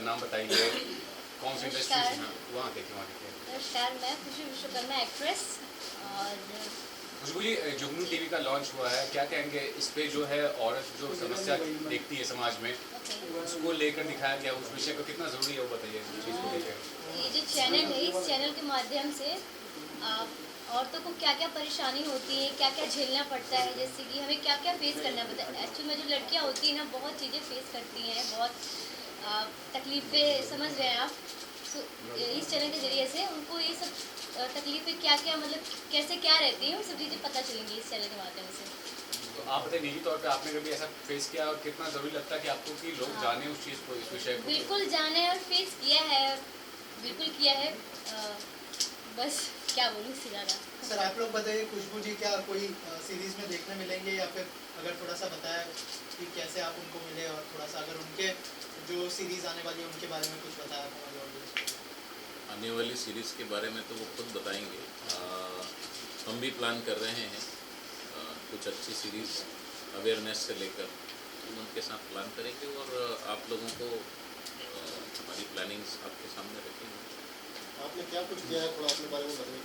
नाम बताइए, कौन सी इंडस्ट्री से हैं? वहाँ देखिए। नमस्कार, मैं खुशी विश्वकर्मा एक्ट्रेस। और खुशबू जी, जुगनू टीवी का लॉन्च हुआ है, क्या कहेंगे इस पे? जो है औरत जो समस्या देखती है समाज में, उसको लेकर दिखाया गया, उस विषय को कितना ज़रूरी है वो बताइए इस चीज़ को लेकर। ये जो चैनल है, इस चैनल के माध्यम से औरतों को क्या क्या परेशानी होती है, क्या क्या झेलना पड़ता है, जैसे कि हमें क्या क्या फेस करना पड़ता है। एक्चुअल में जो लड़कियां होती हैं ना, बहुत चीज़ें फेस करती हैं, बहुत तकलीफ़ें, समझ रहे हैं आप। इस चैनल के ज़रिए से उनको ये सब तकलीफ़ें क्या क्या, मतलब कैसे क्या रहती हैं, वो सब चीज़ें पता चलेंगी इस चैनल के माध्यम से। तो आप बताइए निजी तौर पे आपने कभी ऐसा फेस किया, और कितना ज़रूरी लगता है कि आपको कि लोग जाने उस चीज़ को, इस विषय को? बिल्कुल जाने और फेस किया है, बिल्कुल किया है। बस क्या बोलूँ इससे ज़्यादा। सर आप लोग बताइए, खुशबू जी क्या कोई सीरीज में देखने मिलेंगे, या फिर अगर थोड़ा सा बताया कि कैसे आप उनको मिले, और थोड़ा सा अगर उनके जो सीरीज आने वाली है उनके बारे में कुछ बताया हमारे ऑडियंस को। आने वाली सीरीज़ के बारे में तो वो खुद बताएंगे। हम भी प्लान कर रहे हैं कुछ अच्छी सीरीज़ अवेयरनेस से लेकर, हम उनके साथ प्लान करेंगे और आप लोगों को हमारी प्लानिंग्स आपके सामने रखेंगे। आपने क्या कुछ किया है, थोड़ा अपने बारे में बताइए।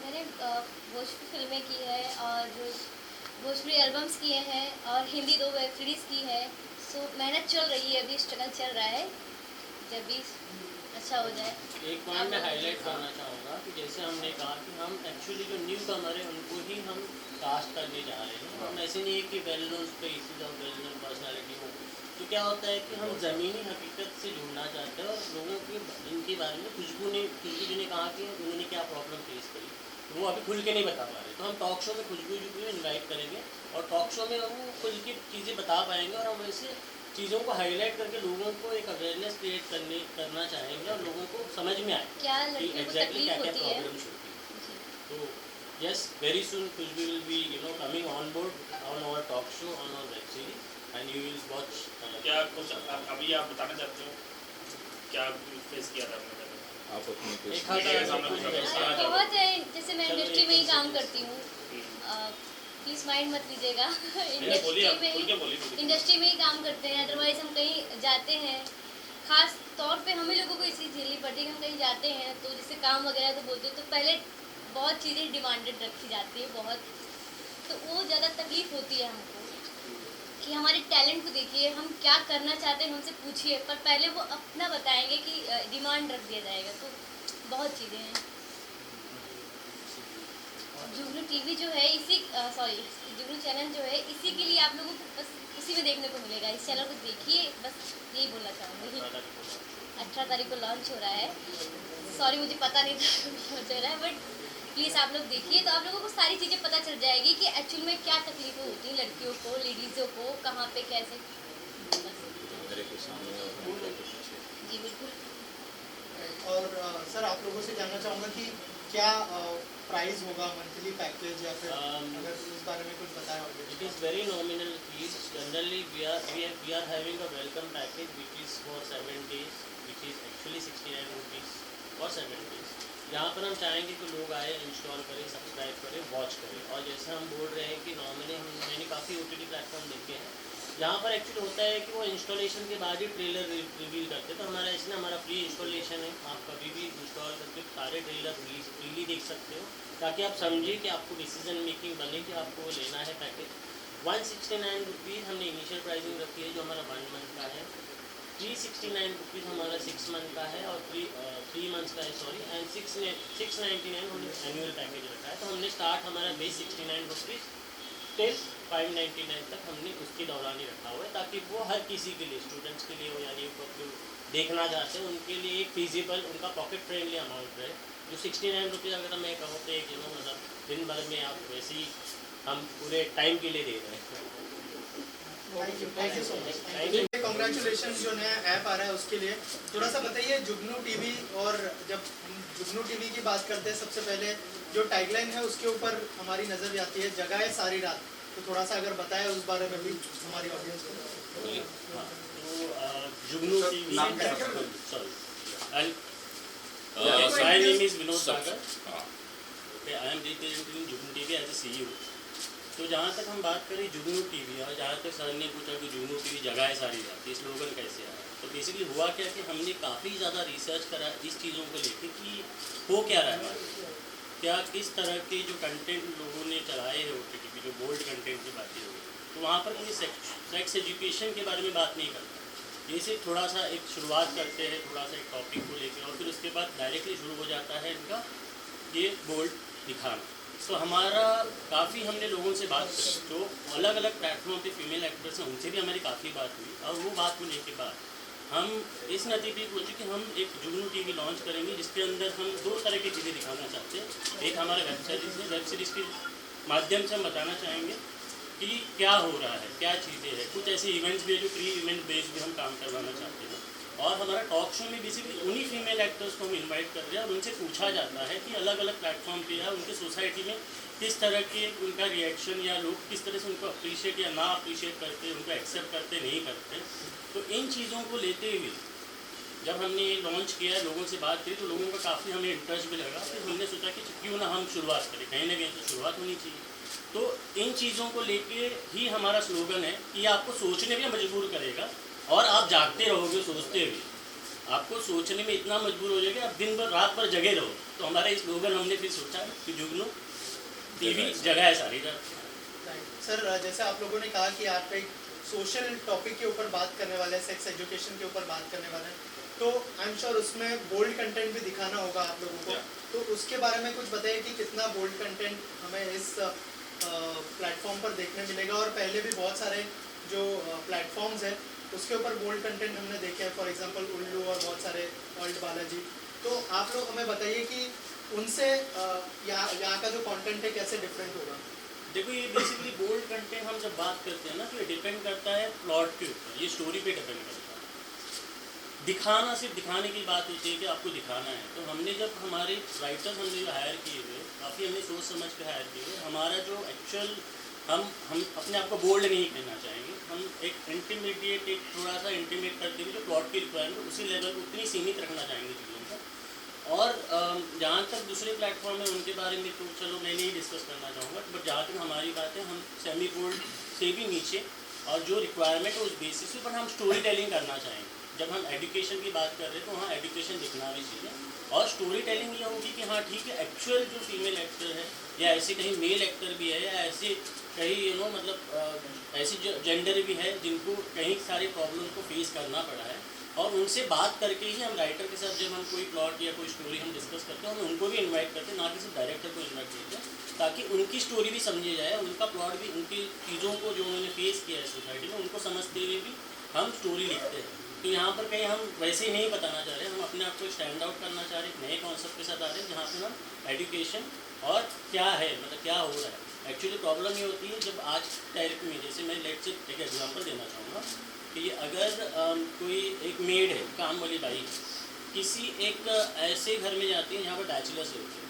मैंने भोजपुरी फिल्में की है, और भोजपुरी एल्बम्स किए हैं, और हिंदी 2 वेब सीरीज़ की है। सो मेहनत चल रही है, अभी स्ट्रगल चल रहा है, जब भी अच्छा हो जाए। एक पॉइंट मैं हाईलाइट करना चाहूँगा कि जैसे हमने कहा कि हम एक्चुअली जो न्यू कमर है उनको ही हम कास्ट करने जा रहे हैं। हम ऐसे नहीं है कि वेल नोन स्पेसिस और वेल नोन पर्सनैलिटी हो। तो क्या होता है कि हम ज़मीनी हकीकत से जुड़ना चाहते हैं, और लोगों के इनके बारे में खुशबू जी ने कहा कि उन्होंने क्या प्रॉब्लम फेस करी, तो वो अभी खुल के नहीं बता पा रहे। तो हम टॉक शो में खुशबू जी को इन्वाइट करेंगे, और टॉक शो में वो खुल की चीज़ें बता पाएंगे, और हम ऐसे चीज़ों को हाईलाइट करके लोगों को एक अवेयरनेस क्रिएट करना चाहेंगे, और लोगों को समझ में आए क्या कि लड़कियों को एग्जैक्टली क्या तकलीफ क्या होती है। प्रॉब्लम्स होती है। तो yes, very soon Khushbu will be coming on board on our talk show, on our web series, and you will watch. क्या कुछ अभी आप बताना चाहते हो, क्या फेस किया था आपने? आप अपनी एक कुछ बहुत है, जैसे मैं इंडस्ट्री में ही काम करती हूँ, प्लीज़ माइंड मत लीजिएगा। इंडस्ट्री में ही काम करते हैं, अदरवाइज हम कहीं जाते हैं, खास तौर पे हमें लोगों को ये चीज़ झेलनी पड़ती है कि हम कहीं जाते हैं तो जैसे काम वगैरह तो बोलते हैं, तो पहले बहुत चीज़ें डिमांडेड रखी जाती है, बहुत, तो वो ज़्यादा तकलीफ होती है हमको कि हमारे टैलेंट को देखिए, हम क्या करना चाहते हैं हमसे पूछिए, पर पहले वो अपना बताएंगे कि डिमांड रख दिया जाएगा। तो बहुत चीज़ें हैं। जुगनू टीवी जो है जुगनू चैनल जो है, इसी के लिए आप लोगों को बस इसी में देखने को मिलेगा। इस चैनल को देखिए, बस यही बोलना चाहूँगी। 18 तारीख को लॉन्च हो रहा है। सॉरी मुझे पता नहीं था लॉन्च हो रहा है, बट प्लीज़ आप लोग देखिए, तो आप लोगों को सारी चीज़ें पता चल जाएगी कि एक्चुअल में क्या तकलीफें होती हैं लड़कियों को, लेडीज़ों को, कहाँ पे कैसे। मेरे के सामने और मेरे के पीछे। जी बिल्कुल। और सर आप लोगों से जानना चाहूँगा कि क्या प्राइस होगा, मंथली पैकेज, या फिर अगर इस बारे में कुछ बताया होगा। It is very nominal fees. Generally, we are having a welcome package which is for 7 days, which is actually 69 rupees for 7 days. यहाँ पर हम चाहेंगे कि लोग आए, इंस्टॉल करें, सब्सक्राइब करें, वॉच करें। और जैसे हम बोल रहे हैं कि नॉर्मली मैंने काफ़ी OTT प्लेटफॉर्म देखे हैं, यहाँ पर एक्चुअली होता है कि वो इंस्टॉलेशन के बाद ही ट्रेलर रिवील करते हैं। तो हमारा इसलिए हमारा फ्री इंस्टॉलेशन है, आप कभी भी इंस्टॉल करके सारे ट्रेलर फ्रीली देख सकते हो, ताकि आप समझिए कि आपको डिसीजन मेकिंग बने कि आपको लेना है पैकेज। 169 रुपीज़ हमने इनिशियल प्राइसिंग रखी है, जो हमारा 1 मंथ का है। 369 रुपीज़ हमारा 6 मंथ का है, और 3 मंथ्स का है, सॉरी, एंड 699 हमने एनुअल पैकेज रखा है। तो हमने स्टार्ट हमारा बेस 69 रुपीज़ टिल 599 तक हमने उसके दौरान ही रखा हुआ है, ताकि वो हर किसी के लिए, स्टूडेंट्स के लिए हो, यानी जो देखना चाहते हैं उनके लिए एक फीजिबल, उनका पॉकेट फ्रेंडली अमाउंट रहे। जो 69 रुपीज़ अगर मैं कहूँ तो एक मतलब दिन भर में आप वैसे ही हम पूरे टाइम के लिए दे रहे हैं। Thank you so much. Congratulation जो नया ऐप आ रहा है उसके लिए थोड़ा सा बताइए जुगनू टीवी। और जब हम जुगनू टीवी की बात करते हैं, सबसे पहले जो टैगलाइन है उसके ऊपर हमारी नज़र जाती है, जगाए सारी रात। तो थोड़ा सा अगर बताएं उस बारे में भी हमारी ऑडियंस को। जुगनू TV, sorry, my name is Vinod Sagar. Okay, I am representing Jugnoo TV as a CEO. तो जहाँ तक हम बात करें जुगनू टीवी और जहाँ तक सर ने पूछा कि जुगनू टीवी जगह है सारी जाती है, स्लोगन कैसे आया, तो बेसिकली हुआ क्या कि हमने काफ़ी ज़्यादा रिसर्च करा इस चीज़ों को लेके कि हो क्या रहा है हमारे, क्या किस तरह के जो कंटेंट लोगों ने चलाए हैं OTT पे, जो बोल्ड कंटेंट की बातें हो गई, तो वहाँ पर कोई सेक्स एजुकेशन के बारे में बात नहीं करता। जैसे थोड़ा सा एक शुरुआत करते हैं थोड़ा सा एक टॉपिक को लेकर और फिर उसके बाद डायरेक्टली शुरू हो जाता है इनका ये बोल्ड दिखाना। तो हमारा काफ़ी हमने लोगों से बात की जो अलग अलग प्लेटफॉर्म पे फीमेल एक्टर्स हैं, उनसे भी हमारी काफ़ी बात हुई और वो बात होने के बाद हम इस नतीजे पे पहुँचे कि हम एक जुगनू टीवी लॉन्च करेंगे जिसके अंदर हम 2 तरह की चीज़ें दिखाना चाहते हैं। एक हमारा वेब सीरीज़ है, वेब सीरीज़ के माध्यम से हम बताना चाहेंगे कि क्या हो रहा है, क्या चीज़ें हैं, कुछ ऐसे इवेंट्स भी है जो प्री इवेंट बेस्ड भी हम काम करवाना चाहते हैं। और हमारा टॉक शो में बेसिकली उन्हीं फीमेल एक्टर्स को हम इनवाइट कर रहे हैं और उनसे पूछा जाता है कि अलग अलग प्लेटफॉर्म पे या उनके सोसाइटी में किस तरह के उनका रिएक्शन या लोग किस तरह से उनको अप्रिशिएट या ना अप्रिशिएट करते, उनको एक्सेप्ट करते नहीं करते। तो इन चीज़ों को लेते हुए जब हमने लॉन्च किया, लोगों से बात करी, तो लोगों का काफ़ी हमें इंटरेस्ट भी लगा। फिर हमने सोचा कि क्यों ना हम शुरुआत करें, कहीं ना कहीं तो शुरुआत होनी चाहिए। तो इन चीज़ों को लेके ही हमारा स्लोगन है कि ये आपको सोचने में मजबूर करेगा और आप जागते रहोगे सोचते हुए, आपको सोचने में इतना मजबूर हो जाएगा आप दिन भर रात भर जगे रहो। तो हमारा इस स्लोगन हमने फिर सोचा कि जुगनू टीवी जगह है सारी रात। सर जैसे आप लोगों ने कहा कि आप एक सोशल टॉपिक के ऊपर बात करने वाले हैं, सेक्स एजुकेशन के ऊपर बात करने वाले हैं, तो आई एम श्योर उसमें बोल्ड कंटेंट भी दिखाना होगा आप लोगों को। तो उसके बारे में कुछ बताइए कि कितना बोल्ड कंटेंट हमें इस प्लेटफॉर्म पर देखने मिलेगा। और पहले भी बहुत सारे जो प्लेटफॉर्म्स हैं उसके ऊपर बोल्ड कंटेंट हमने देखे हैं, फॉर एग्जांपल उल्लू और बहुत सारे ऑल्ट बालाजी। तो आप लोग हमें बताइए कि उनसे यहाँ का जो कंटेंट है कैसे डिफरेंट होगा। देखो ये बेसिकली बोल्ड कंटेंट हम जब बात करते हैं ना तो ये डिपेंड करता है प्लॉट के ऊपर, ये स्टोरी पे डिपेंड करता है। दिखाना सिर्फ दिखाने की बात होती है कि आपको दिखाना है। तो हमने जब हमारे राइटर्स हमने जो हायर किए हुए काफ़ी हमने सोच समझ के हायर किए हुए, हमारा जो एक्चुअल हम अपने आप को बोल्ड नहीं कहना चाहेंगे, हम एक इंटीमेडिएट एक थोड़ा सा इंटीमेट करते हुए जो प्लॉट की रिक्वायरमेंट उसी लेवल को उतनी सीमित रखना चाहेंगे चीज़ों को। और जहाँ तक दूसरे प्लेटफॉर्म है उनके बारे में तो चलो मैं नहीं डिस्कस करना चाहूँगा, बट जहाँ तक हमारी बात है हम सेमी बोल्ड से भी नीचे और जो रिक्वायरमेंट है उस बेसिस पर हम स्टोरी टेलिंग करना चाहेंगे। जब हम एजुकेशन की बात कर रहे हैं तो वहाँ एजुकेशन दिखना भी चाहिए और स्टोरी टेलिंग ये होगी कि हाँ ठीक है एक्चुअल जो फीमेल एक्टर है या ऐसे कहीं मेल एक्टर भी है या ऐसे कहीं मतलब ऐसे जो जेंडर भी है जिनको कहीं सारे प्रॉब्लम को फेस करना पड़ा है और उनसे बात करके ही हम राइटर के साथ जब हम कोई प्लॉट या कोई स्टोरी हम डिस्कस करते हैं हम उनको भी इन्वाइट करते हैं, ना कि सिर्फ डायरेक्टर को इन्वाइट करते हैं, ताकि उनकी स्टोरी भी समझी जाए, उनका प्लॉट भी, उनकी चीज़ों को जो उन्होंने फेस किया है सोसाइटी में उनको समझते हुए भी हम स्टोरी लिखते हैं। तो यहाँ पर कहीं हम वैसे ही नहीं बताना चाह रहे, हम अपने आप को स्टैंड आउट करना चाह रहे, नए कॉन्सेप्ट के साथ आ रहे हैं जहाँ पर हम एजुकेशन और क्या है मतलब क्या हो रहा है। एक्चुअली प्रॉब्लम ये होती है जब आज टाइप में, जैसे मैं लेट से एक एग्जांपल देना चाहूँगा कि अगर कोई एक मेड है, काम वाली बाई किसी एक ऐसे घर में जाती है जहाँ पर बैचलर्स होते हैं,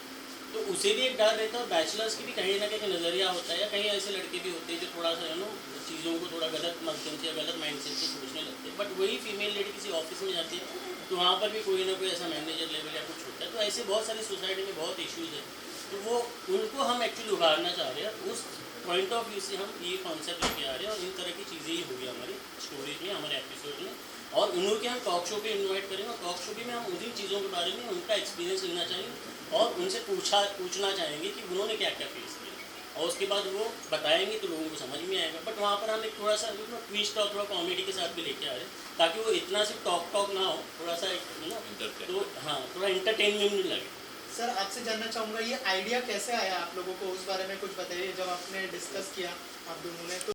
तो उसे भी एक डर रहता है और बैचलर्स की भी कहीं ना कहीं नज़रिया होता है या कहीं ऐसे लड़के भी होते हैं जो थोड़ा सा चीज़ों को थोड़ा गलत माध्यम से या गलत माइंडसेट से सोचने लगते हैं। बट वही फीमेल लेडी किसी ऑफिस में जाती है तो वहाँ पर भी कोई ना कोई ऐसा मैनेजर लेवल या कुछ होता है। तो ऐसे बहुत सारी सोसाइटी में बहुत इश्यूज़ है, तो वो उनको हम एक्चुअली उभारना चाह रहे हैं। उस पॉइंट ऑफ व्यू से हम ये कॉन्सेप्ट लेके आ रहे हैं और इन तरह की चीज़ें ही होगी हमारी स्टोरीज में, हमारे एपिसोड में। और उन्होंने के हम टॉक शो पे इन्वाइट करेंगे और टॉक शो पे में हम उन्हीं चीज़ों के बारे में उनका एक्सपीरियंस लेना चाहेंगे और उनसे पूछना चाहेंगे कि उन्होंने क्या क्या फेस किया और उसके बाद वो बताएंगे तो लोगों को समझ में आएगा। बट वहाँ पर हम एक थोड़ा सा ट्विस्ट और थोड़ा कॉमेडी के साथ भी लेके आ रहे हैं ताकि वो इतना सिर्फ टॉक ना हो, थोड़ा सा तो हाँ थोड़ा इंटरटेनमेंट लगे। सर आपसे जानना चाहूँगा ये आइडिया कैसे आया आप लोगों को, उस बारे में कुछ बताइए। जब आपने डिस्कस किया आप दोनों ने तो